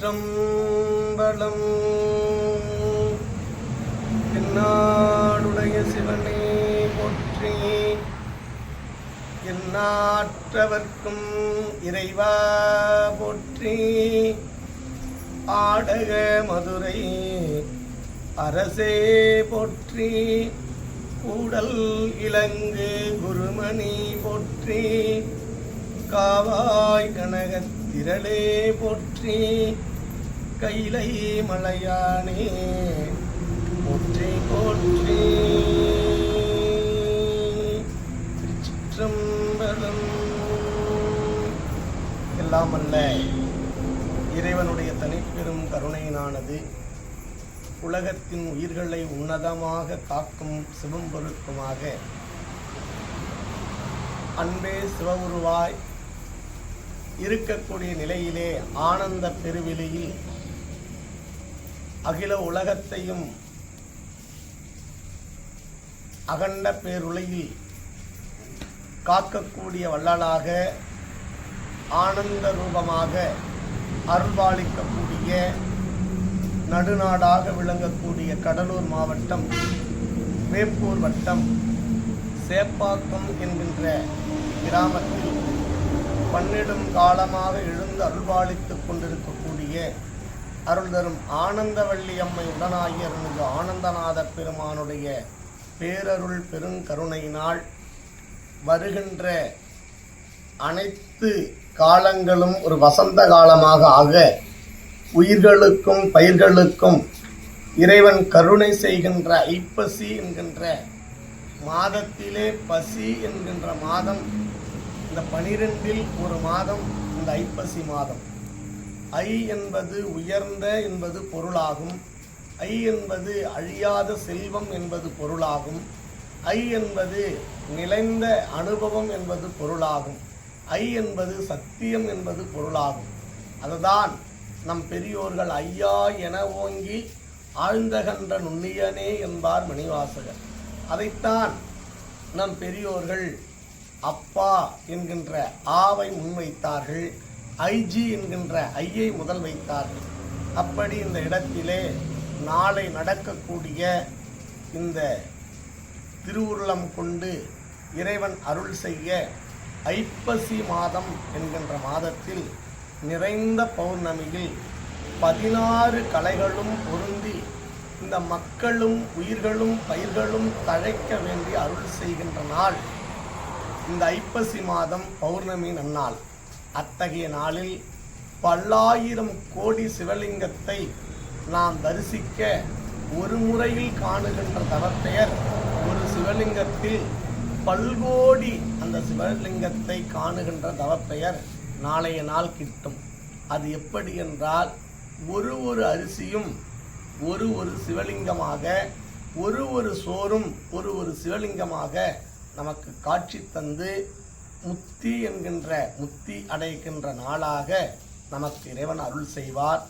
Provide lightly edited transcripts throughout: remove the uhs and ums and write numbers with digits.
திருச்சிற்றம்பலம். எந்நாடுடைய சிவனே போற்றி, எந்நாட்டவர்க்கும் இறைவா போற்றி. ஆடக மதுரை அரசே போற்றி, கூடல் இலங்கு குருமணி போற்றி. காவாய் கனகத்திரளே போற்றி, கைலை மலையானே போற்றி போற்றி. திருச்சிற்றம்பலம். எல்லாம் அல்ல இறைவனுடைய தனிப்பெரும் கருணையினானது உலகத்தின் உயிர்களை உன்னதமாக காக்கும் சிவம்பொருக்குமாக அன்பே சிவவுருவாய் இருக்கக்கூடிய நிலையிலே ஆனந்த பெருவெளியில் அகில உலகத்தையும் அகண்ட பேருலகில் காக்கக்கூடிய வள்ளலாக ஆனந்த ரூபமாக அருள்பாலிக்கக்கூடிய நடுநாடாக விளங்கக்கூடிய கடலூர் மாவட்டம் வேப்பூர் வட்டம் சேப்பாக்கம் என்கின்ற கிராமத்தில் பன்னிடும் காலமாக எழுந்து அருள்பாலித்துக் கொண்டிருக்கக்கூடிய அருள் தரும் ஆனந்தவள்ளி அம்மை உடனாகிய அருள்மிகு ஆனந்தநாத பெருமானுடைய பேரருள் பெருங்கருணையினால் வருகின்ற அனைத்து காலங்களும் ஒரு வசந்த காலமாக ஆக உயிர்களுக்கும் பயிர்களுக்கும் இறைவன் கருணை செய்கின்ற ஐப்பசி என்கின்ற மாதத்திலே பசி என்கின்ற மாதம், இந்த 12இல் ஒரு மாதம் இந்த ஐப்பசி மாதம். ஐ என்பது உயர்ந்த என்பது பொருளாகும். ஐ என்பது அழியாத செல்வம் என்பது பொருளாகும். ஐ என்பது நிலைந்த அனுபவம் என்பது பொருளாகும். ஐ என்பது சத்தியம் என்பது பொருளாகும். அதுதான் நம் பெரியோர்கள் ஐயா என ஓங்கி ஆழ்ந்தகன்ற நுண்ணியனே என்பார் மணிவாசகர். அதைத்தான் நம் பெரியோர்கள் அப்பா என்கின்ற ஆவை முன்வைத்தார்கள், ஐஜி என்கின்ற ஐயை முதல் வைத்தார்கள். அப்படி இந்த இடத்திலே நாளை நடக்கக்கூடிய இந்த திருவுருளம் கொண்டு இறைவன் அருள் செய்ய ஐப்பசி மாதம் என்கின்ற மாதத்தில் நிறைந்த பௌர்ணமியில் 16 கலைகளும் பொருந்தி இந்த மக்களும் உயிர்களும் பயிர்களும் தழைக்க வேண்டி அருள் செய்கின்ற நாள் இந்த ஐப்பசி மாதம் பௌர்ணமி நன்னாள். அத்தகைய நாளில் பல்லாயிரம் கோடி சிவலிங்கத்தை நாம் தரிசிக்க ஒரு முறையில் காணுகின்ற தவப்பெயர். ஒரு சிவலிங்கத்தில் பல்கோடி அந்த சிவலிங்கத்தை காணுகின்ற தவப்பெயர் நாளைய நாள் கிட்டும். அது எப்படி என்றால், ஒரு அரிசியும் ஒரு சிவலிங்கமாக, ஒரு சோறும் ஒரு சிவலிங்கமாக நமக்கு காட்சி தந்து முத்தி என்கின்ற முத்தி அடைகின்ற நாளாக நமக்கு இறைவன் அருள் செய்வார்.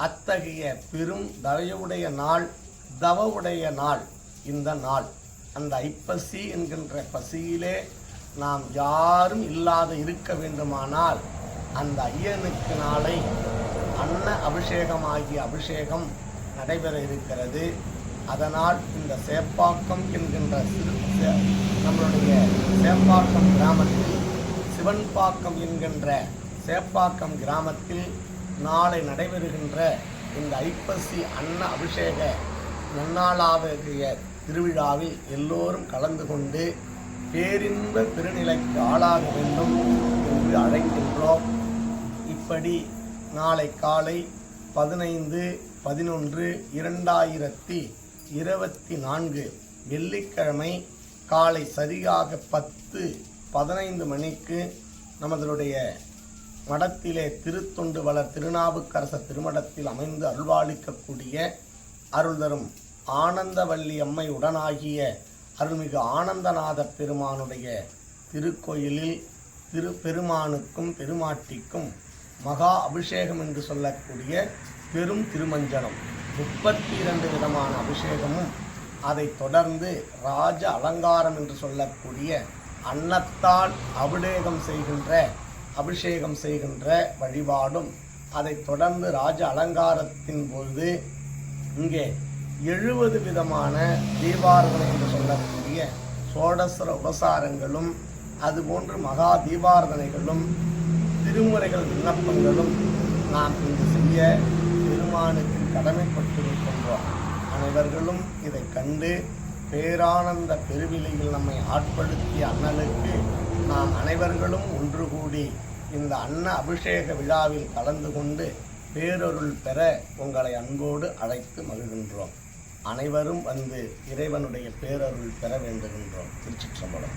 அத்தகைய பெரும் தயவுடைய நாள், தவவுடைய நாள் இந்த நாள். அந்த ஐப்பசி என்கின்ற பசியிலே நாம் யாரும் இல்லாத இருக்க வேண்டுமானால் அந்த ஐயனுக்கு நாளை அன்ன அபிஷேகமாகிய அபிஷேகம் நடைபெற இருக்கிறது. அதனால் இந்த சேப்பாக்கம் என்கின்ற நம்மளுடைய சேப்பாக்கம் கிராமத்தில், சிவன்பாக்கம் என்கின்ற சேப்பாக்கம் கிராமத்தில் நாளை நடைபெறுகின்ற இந்த ஐப்பசி அன்ன அபிஷேக நன்னாளாகிய திருவிழாவில் எல்லோரும் கலந்து கொண்டு பேரின்ப பெருநிலைக்கு ஆளாக வேண்டும் என்று அழைக்கின்றோம். இப்படி நாளை காலை 15/11/2024 வெள்ளிக்கிழமை காலை சரியாக 10:15 மணிக்கு நமதுடைய மடத்திலே திருத்தொண்டு வளர் திருநாவுக்கரசர் திருமடத்தில் அமைந்து அருள்வாளிக்கக்கூடிய அருள் தரும் ஆனந்தவள்ளி அம்மை உடனாகிய அருள்மிகு ஆனந்தநாத பெருமானுடைய திருக்கோயிலில் பெருமானுக்கும் பெருமாட்டிக்கும் மகா அபிஷேகம் என்று சொல்லக்கூடிய பெரும் திருமஞ்சனம் 32 விதமான அபிஷேகமும், அதை தொடர்ந்து ராஜ அலங்காரம் என்று சொல்லக்கூடிய அன்னத்தால் அபிஷேகம் செய்கின்ற வழிபாடும் அதைத் தொடர்ந்து ராஜ அலங்காரத்தின் பொழுது இங்கே 70 விதமான தீபாரதனை என்று சொல்லக்கூடிய சோடசர உபசாரங்களும் அதுபோன்று மகா தீபாரதனைகளும் திருமுறைகள் விண்ணப்பங்களும் நாம் இங்கு செய்ய பெருமானுக்கு கடமைப்பட்டிருக்கின்றோம். அனைவர்களும் இதை கண்டு பேரானந்த பெருவிலையில் நம்மை ஆட்படுத்திய அண்ணலுக்கு நாம் அனைவர்களும் ஒன்று கூடி இந்த அன்ன அபிஷேக விழாவில் கலந்து கொண்டு பேரருள் பெற உங்களை அன்போடு அழைத்து மகிழ்கின்றோம். அனைவரும் வந்து இறைவனுடைய பேரருள் பெற வேண்டுகின்றோம். திருச்சிற்றம்பலம்.